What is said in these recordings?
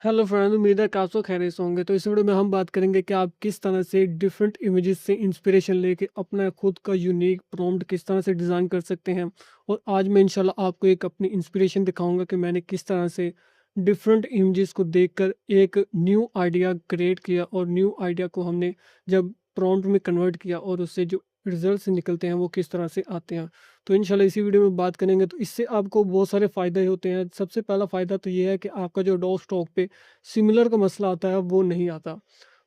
Hello friend, उम्मीद है कि आप सब खैरियत से होंगे। तो इस वीडियो में हम बात करेंगे कि आप किस तरह से डिफरेंट इमेजेस से इंस्पिरेशन लेके अपना खुद का यूनिक प्रॉम्प्ट किस तरह से डिज़ाइन कर सकते हैं। और आज मैं इंशाल्लाह आपको एक अपनी इंस्पिरेशन दिखाऊंगा कि मैंने किस तरह से डिफरेंट इमेजेस को देखकर एक न्यू आइडिया क्रिएट किया, और न्यू आइडिया को हमने जब प्रॉम्प्ट में कन्वर्ट किया और उससे जो रिजल्ट्स निकलते हैं वो किस तरह से आते हैं। तो इंशाल्लाह इसी वीडियो में बात करेंगे। तो इससे आपको बहुत सारे फ़ायदे होते हैं। सबसे पहला फ़ायदा तो ये है कि आपका जो डॉ स्टॉक पे सिमिलर का मसला आता है वो नहीं आता।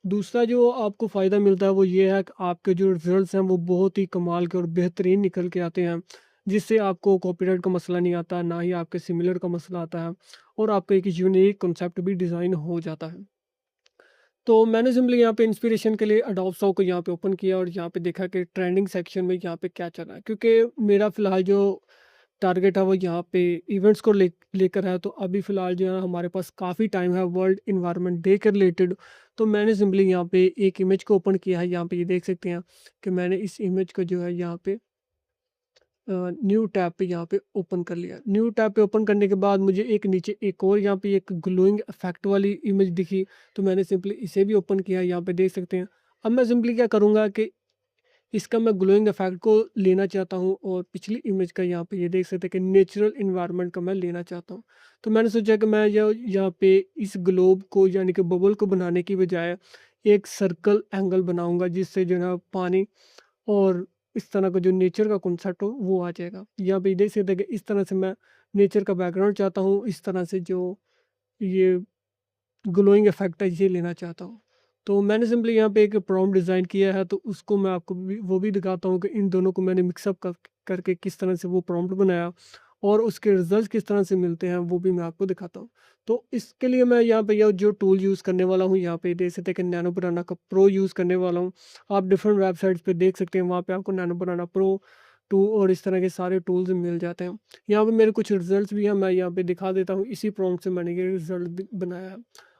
दूसरा जो आपको फ़ायदा मिलता है वो ये है कि आपके जो रिज़ल्ट्स हैं वो बहुत ही कमाल के और बेहतरीन निकल के आते हैं। जिससे आपको कॉपीराइट का मसला नहीं आता, ना ही आपके सिमिलर का मसला आता है, और आपका एक यूनिक कॉन्सेप्ट भी डिज़ाइन हो जाता है। तो मैंने सिंपली यहाँ पे इंस्पिरेशन के लिए अडोब स्टॉक को यहाँ पे ओपन किया और यहाँ पे देखा कि ट्रेंडिंग सेक्शन में यहाँ पे क्या चल रहा है, क्योंकि मेरा फ़िलहाल जो टारगेट है वो यहाँ पे इवेंट्स को लेकर है। तो अभी फ़िलहाल जो है हमारे पास काफ़ी टाइम है वर्ल्ड इन्वायरमेंट डे के रिलेटेड। तो मैंने सिंपली यहाँ पे एक इमेज को ओपन किया है। यहाँ पे ये देख सकते हैं कि मैंने इस इमेज को जो है यहाँ पे न्यू टैब पे यहाँ पे ओपन कर लिया। न्यू टैब पे ओपन करने के बाद मुझे एक नीचे एक और यहाँ पे एक ग्लोइंग इफेक्ट वाली इमेज दिखी। तो मैंने सिंपली इसे भी ओपन किया, यहाँ पे देख सकते हैं। अब मैं सिंपली क्या करूँगा कि इसका मैं ग्लोइंग इफेक्ट को लेना चाहता हूँ, और पिछली इमेज का यहाँ पे ये देख सकते हैं कि नेचुरल इन्वायरमेंट का मैं लेना चाहता हूँ। तो मैंने सोचा कि मैं यहाँ पे इस ग्लोब को यानी कि बबल को बनाने की बजाय एक सर्कल एंगल बनाऊंगा, जिससे जो है ना पानी और इस तरह का जो नेचर का कॉन्सेप्ट हो वो आ जाएगा। यहाँ पे देख सकते हैं कि इस तरह से मैं नेचर का बैकग्राउंड चाहता हूँ, इस तरह से जो ये ग्लोइंग इफेक्ट है ये लेना चाहता हूँ। तो मैंने सिंपली यहाँ पे एक प्रॉम्प्ट डिज़ाइन किया है, तो उसको मैं आपको वो भी दिखाता हूँ कि इन दोनों को मैंने मिक्सअप करके किस तरह से वो प्रॉम्प्ट बनाया, और उसके रिजल्ट किस तरह से मिलते हैं वो भी मैं आपको दिखाता हूँ। तो इसके लिए मैं यहाँ पे यह जो टूल यूज़ करने वाला हूँ, यहाँ पे देख सकते हैं कि नैनो बनाना का प्रो यूज़ करने वाला हूँ। आप डिफरेंट वेबसाइट्स पे देख सकते हैं, वहाँ पे आपको नैनो बनाना प्रो टू और इस तरह के सारे टूल्स मिल जाते हैं। यहाँ पे मेरे कुछ रिजल्ट्स भी हैं, मैं यहाँ पे दिखा देता हूँ। इसी प्रॉम्प्ट से मैंने ये रिजल्ट बनाया है,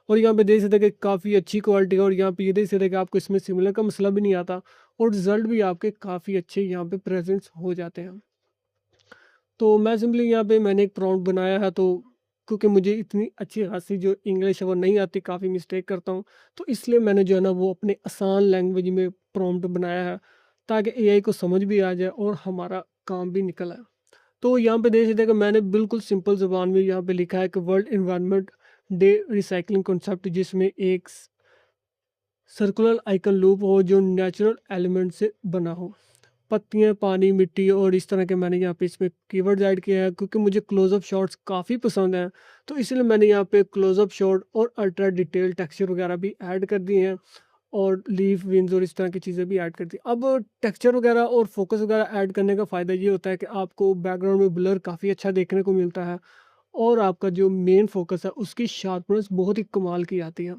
और यहाँ पे देख सकते हैं कि काफ़ी अच्छी क्वालिटी है, और यहाँ पे ये देख सकते हैं कि आपको इसमें सिमिलर का मसला भी नहीं आता, और रिजल्ट भी आपके काफ़ी अच्छे यहाँ पे प्रेजेंट्स हो जाते हैं। तो मैं सिंपली यहाँ पे मैंने एक प्रॉम्प्ट बनाया है। तो क्योंकि मुझे इतनी अच्छी खासी जो इंग्लिश है वो नहीं आती, काफ़ी मिस्टेक करता हूँ, तो इसलिए मैंने जो है ना वो अपने आसान लैंग्वेज में प्रॉम्प्ट बनाया है, ताकि एआई को समझ भी आ जाए और हमारा काम भी निकल आए। तो यहाँ पे देख सकते हैं कि मैंने बिल्कुल सिंपल ज़ुबान में यहाँ पे लिखा है कि world environment day recycling concept, जिसमें एक सर्कुलर आइकन लूप हो जो नेचुरल एलिमेंट से बना हो। पत्तियाँ, पानी, मिट्टी और इस तरह के मैंने यहाँ पे इसमें कीवर्ड्स ऐड किया है, क्योंकि मुझे क्लोज़अप शॉट्स काफ़ी पसंद हैं। तो इसलिए मैंने यहाँ पे क्लोज़अप शॉट और अल्ट्रा डिटेल टेक्सचर वगैरह भी ऐड कर दिए हैं, और लीफ विंग्स और इस तरह की चीज़ें भी ऐड कर दी। अब टेक्सचर वगैरह और फोकस वगैरह ऐड करने का फ़ायदा ये होता है कि आपको बैकग्राउंड में ब्लर काफ़ी अच्छा देखने को मिलता है, और आपका जो मेन फोकस है उसकी शार्पनेस बहुत ही कमाल की आती है।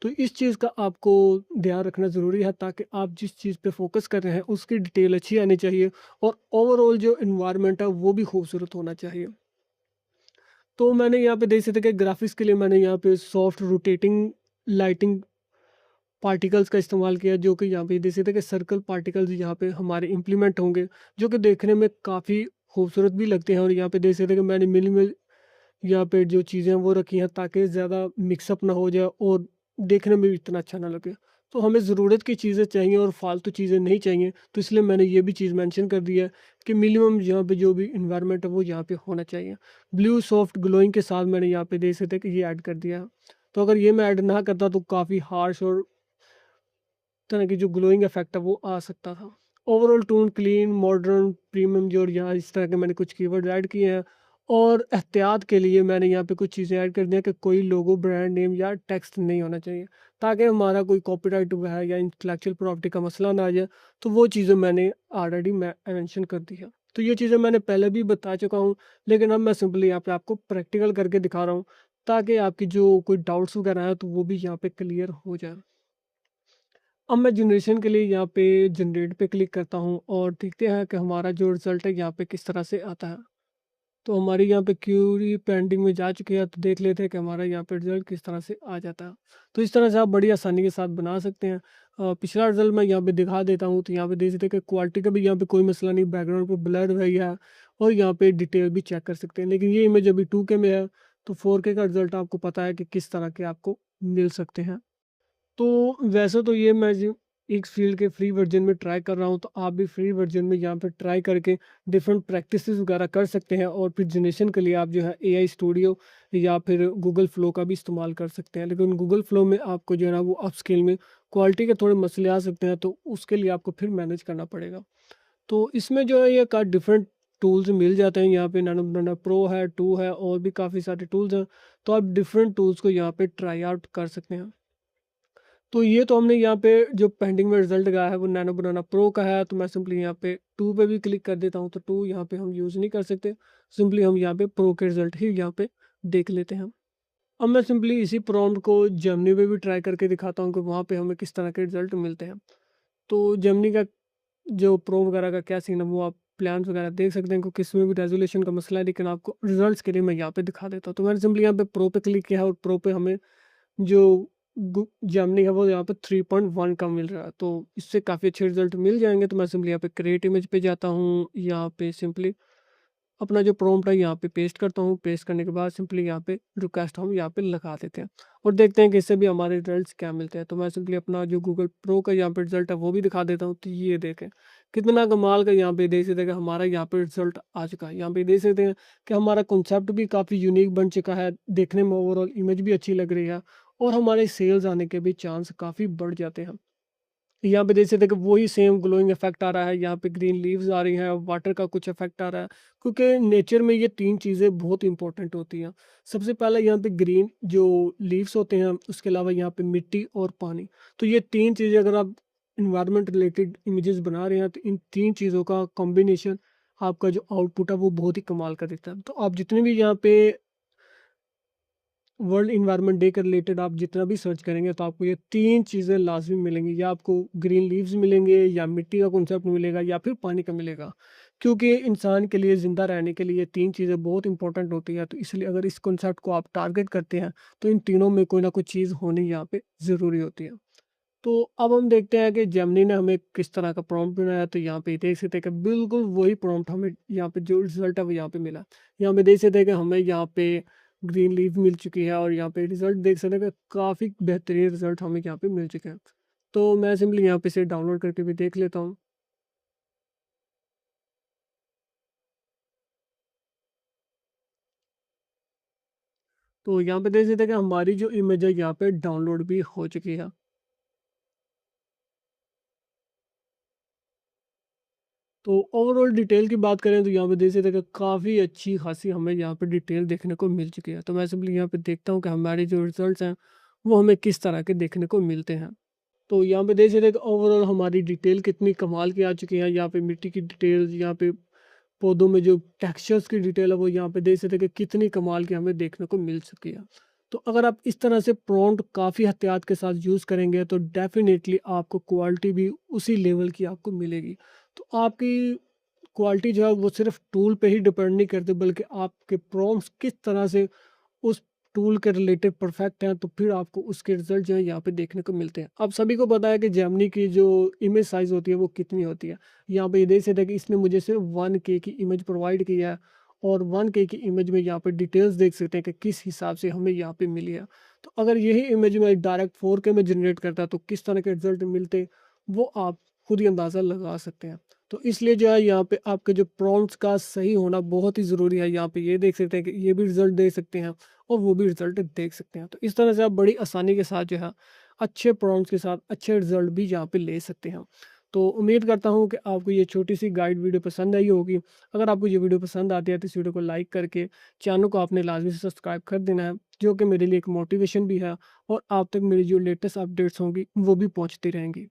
तो इस चीज़ का आपको ध्यान रखना ज़रूरी है, ताकि आप जिस चीज़ पे फोकस कर रहे हैं उसकी डिटेल अच्छी आनी चाहिए, और ओवरऑल जो एनवायरनमेंट है वो भी खूबसूरत होना चाहिए। तो मैंने यहाँ पे देख सकते हैं कि ग्राफिक्स के लिए मैंने यहाँ पे सॉफ्ट रोटेटिंग लाइटिंग पार्टिकल्स का इस्तेमाल किया, जो कि यहाँ पे देख सकते हैं कि सर्कल पार्टिकल्स यहाँ पे हमारे इम्प्लीमेंट होंगे, जो कि देखने में काफ़ी खूबसूरत भी लगते हैं। और यहाँ पे देख सकते हैं कि मैंने मिनिमल यहाँ पे जो चीज़ें हैं वो रखी हैं, ताकि ज़्यादा मिक्सअप ना हो जाए और देखने में भी इतना अच्छा ना लगे। तो हमें ज़रूरत की चीज़ें चाहिए और फालतू चीज़ें नहीं चाहिए, तो इसलिए मैंने ये भी चीज़ मेंशन कर दी है कि मिनिमम यहाँ पे जो भी इन्वायरमेंट है वो यहाँ पे होना चाहिए। ब्लू सॉफ्ट ग्लोइंग के साथ मैंने यहाँ पे देख सकते हैं कि ये ऐड कर दिया है। तो अगर ये मैं ऐड ना करता तो काफ़ी हार्श और तरह की जो ग्लोइंग इफेक्ट है वो आ सकता था। Overall tone clean, modern, premium जो, और यहाँ इस तरह के मैंने कुछ कीवर्ड ऐड किए हैं। और एहतियात के लिए मैंने यहाँ पे कुछ चीज़ें ऐड कर दी हैं कि कोई लोगो, ब्रांड नेम या टेक्स्ट नहीं होना चाहिए, ताकि हमारा कोई कॉपीराइट हुआ है या इंटेलेक्चुअल प्रॉपर्टी का मसला ना आ जाए। तो वो चीज़ें मैंने ऑलरेडी मैं मेंशन कर दी है। तो ये चीज़ें मैंने पहले भी बता चुका हूँ, लेकिन अब मैं सिंपली यहाँ पे आपको प्रैक्टिकल करके दिखा रहा हूँ, ताकि आपकी जो कोई डाउट्स वगैरह हैं तो वो भी यहाँ पे क्लियर हो जाए। अब मैं जनरेशन के लिए यहाँ पे जनरेट पे क्लिक करता हूँ, और देखते हैं कि हमारा जो रिज़ल्ट है यहाँ पे किस तरह से आता है। तो हमारी यहाँ पे क्यूरी पेंडिंग में जा चुकी है, तो देख लेते हैं कि हमारा यहाँ पे रिज़ल्ट किस तरह से आ जाता है। तो इस तरह से आप बड़ी आसानी के साथ बना सकते हैं। पिछला रिज़ल्ट मैं यहाँ पे दिखा देता हूँ। तो यहाँ पे देख सकते हैं कि क्वालिटी का भी यहाँ पे कोई मसला नहीं, बैकग्राउंड पे ब्लर है, और यहाँ पे डिटेल भी चेक कर सकते हैं। लेकिन ये इमेज अभी 2K में है, तो 4K का रिज़ल्ट आपको पता है कि किस तरह के आपको मिल सकते हैं। तो वैसे तो ये मैं जो एक फ़ील्ड के फ्री वर्ज़न में ट्राई कर रहा हूँ, तो आप भी फ्री वर्ज़न में यहाँ पे ट्राई करके डिफ़रेंट प्रैक्टिसेस वगैरह कर सकते हैं और फिर जनरेशन के लिए आप जो है एआई स्टूडियो या फिर गूगल फ्लो का भी इस्तेमाल कर सकते हैं। लेकिन गूगल फ्लो में आपको जो है ना वो अपस्केल में क्वालिटी के थोड़े मसले आ सकते हैं, तो उसके लिए आपको फिर मैनेज करना पड़ेगा। तो इसमें जो है ये का डिफ़रेंट टूल्स मिल जाते हैं, यहाँ पे नैनो बनाना प्रो है, 2 है और भी काफ़ी सारे टूल्स हैं। तो आप डिफ़रेंट टूल्स को यहाँ पे ट्राई आउट कर सकते हैं। तो ये तो हमने यहाँ पे जो पेंडिंग में रिज़ल्ट गया है वो नैनो बनाना प्रो का है, तो मैं सिंपली यहाँ पे 2 पे भी क्लिक कर देता हूँ, तो 2 यहाँ पे हम यूज़ नहीं कर सकते। सिंपली हम यहाँ पे प्रो के रिज़ल्ट ही यहाँ पे देख लेते हैं। अब मैं सिंपली इसी प्रॉम्प्ट को जेमिनी पे भी ट्राई करके दिखाता हूँ कि वहाँ पे हमें किस तरह के रिज़ल्ट मिलते हैं। तो जेमिनी का जो प्रो वगैरह का क्या सीन है वो आप प्लान्स वगैरह देख सकते हैं, क्योंकि इसमें भी रेज़ोल्यूशन का मसला है, लेकिन आपको रिज़ल्ट्स के लिए मैं यहाँ पे दिखा देता हूँ। तो मैंने सिंपली यहाँ पे प्रो पे क्लिक किया है और प्रो पे हमें जो जेमिनी है वो यहाँ पे 3.1 का मिल रहा है, तो इससे काफ़ी अच्छे रिजल्ट मिल जाएंगे। तो मैं सिंपली यहाँ पे क्रिएट इमेज पे जाता हूँ, यहाँ पे सिंपली अपना जो प्रॉम्प्ट है यहाँ पे पेस्ट करता हूँ। पेस्ट करने के बाद सिंपली यहाँ पे रिक्वेस्ट हम यहाँ पे लगा देते हैं और देखते हैं कि इससे भी हमारे रिजल्ट्स क्या मिलते हैं। तो मैं सिंपली अपना जो गूगल प्रो का यहाँ पे रिजल्ट है वो भी दिखा देता हूँ। तो ये देखें कितना कमाल का यहाँ पे देख सकते हैं कि हमारा यहाँ पे रिजल्ट आ चुका है। यहाँ पे देख सकते हैं कि हमारा कॉन्सेप्ट भी काफ़ी यूनिक बन चुका है, देखने में ओवरऑल इमेज भी अच्छी लग रही है और हमारे सेल्स आने के भी चांस काफ़ी बढ़ जाते हैं। यहाँ पे देख सकते हैं कि वही सेम ग्लोइंग इफेक्ट आ रहा है, यहाँ पे ग्रीन लीव्स आ रही हैं, वाटर का कुछ इफेक्ट आ रहा है, क्योंकि नेचर में ये 3 चीज़ें बहुत इंपॉर्टेंट होती हैं। सबसे पहले यहाँ पे ग्रीन जो लीव्स होते हैं, उसके अलावा यहाँ पे मिट्टी और पानी। तो ये 3 चीज़ें अगर आप एनवायरनमेंट रिलेटेड इमेजेस बना रहे हैं, तो इन 3 चीज़ों का कॉम्बिनेशन आपका जो आउटपुट है वो बहुत ही कमाल का देता है। तो आप जितने भी यहाँ पे वर्ल्ड इन्वायरमेंट डे के रिलेटेड आप जितना भी सर्च करेंगे, तो आपको ये 3 चीज़ें लाज़मी मिलेंगी, या आपको ग्रीन लीव्स मिलेंगे या मिट्टी का कॉन्सेप्ट मिलेगा या फिर पानी का मिलेगा। क्योंकि इंसान के लिए ज़िंदा रहने के लिए ये 3 चीज़ें बहुत इंपॉर्टेंट होती है, तो इसलिए अगर इस कॉन्सेप्ट को आप टारगेट करते हैं, तो इन तीनों में कोई ना कोई चीज़ होनी यहाँ पे ज़रूरी होती है। तो अब हम देखते हैं कि जेमिनी ने हमें किस तरह का प्रॉम्प्ट बनाया। तो यहाँ पे देख सकते हैं कि बिल्कुल वही प्रॉम्प्ट हमें यहाँ पे जो रिजल्ट है वो यहाँ पे मिला। यहाँ पे देख सकते हैं कि हमें यहाँ पे ग्रीन लीफ मिल चुकी है और यहाँ पे रिजल्ट देख सकते हैं कि काफ़ी बेहतरीन रिजल्ट हमें यहाँ पे मिल चुके हैं। तो मैं सिंपली यहाँ पे इसे डाउनलोड करके भी देख लेता हूँ। तो यहाँ पे देख सकते हैं कि हमारी जो इमेज है यहाँ पे डाउनलोड भी हो चुकी है। तो ओवरऑल डिटेल की बात करें तो यहाँ पे देख सकते हैं कि काफ़ी अच्छी खासी हमें यहाँ पे डिटेल देखने को मिल चुकी है। तो मैं सिंपली यहाँ पे देखता हूँ कि हमारे जो रिजल्ट्स हैं वो हमें किस तरह के देखने को मिलते हैं। तो यहाँ पे देख सकते हैं कि ओवरऑल हमारी डिटेल कितनी कमाल की आ चुकी है। यहाँ पे मिट्टी की डिटेल्स, यहाँ पे पौधों में जो टेक्सचर्स की डिटेल है वो यहाँ पे देख सकते हैं कि कितनी कमाल की हमें देखने को मिल चुकी है। तो अगर आप इस तरह से प्रॉम्प्ट काफ़ी एहतियात के साथ यूज़ करेंगे, तो डेफ़िनेटली आपको क्वालिटी भी उसी लेवल की आपको मिलेगी। तो आपकी क्वालिटी जो है वो सिर्फ़ टूल पे ही डिपेंड नहीं करती, बल्कि आपके प्रॉम्प्ट्स किस तरह से उस टूल के रिलेटेड परफेक्ट हैं, तो फिर आपको उसके रिजल्ट जो है यहाँ पे देखने को मिलते हैं। अब सभी को पता है कि जेमिनी की जो इमेज साइज़ होती है वो कितनी होती है। यहाँ पे ये देख सकते हैं कि इसने मुझे सिर्फ 1K की इमेज प्रोवाइड की है और 1K की इमेज में यहाँ पे डिटेल्स देख सकते हैं कि किस हिसाब से हमें यहाँ पे मिली है। तो अगर यही इमेज में डायरेक्ट 4K में जनरेट करता तो किस तरह के रिजल्ट मिलते, वो आप खुद ही अंदाज़ा लगा सकते हैं। तो इसलिए जो है यहाँ पे आपके जो प्रॉम्प्ट्स का सही होना बहुत ही ज़रूरी है। यहाँ पे ये देख सकते हैं कि ये भी रिज़ल्ट दे सकते हैं और वो भी रिज़ल्ट देख सकते हैं। तो इस तरह से आप बड़ी आसानी के साथ जो है अच्छे प्रॉम्प्ट्स के साथ अच्छे रिज़ल्ट भी यहाँ पे ले सकते हैं। तो उम्मीद करता हूँ कि आपको ये छोटी-सी गाइड वीडियो पसंद आई होगी। अगर आपको ये वीडियो पसंद आती है तो इस वीडियो को लाइक करके चैनल को आपने लाज़मी से सब्सक्राइब कर देना है, जो कि मेरे लिए एक मोटिवेशन भी है और आप तक मेरी जो लेटेस्ट अपडेट्स होंगी वो भी पहुँचती रहेंगी।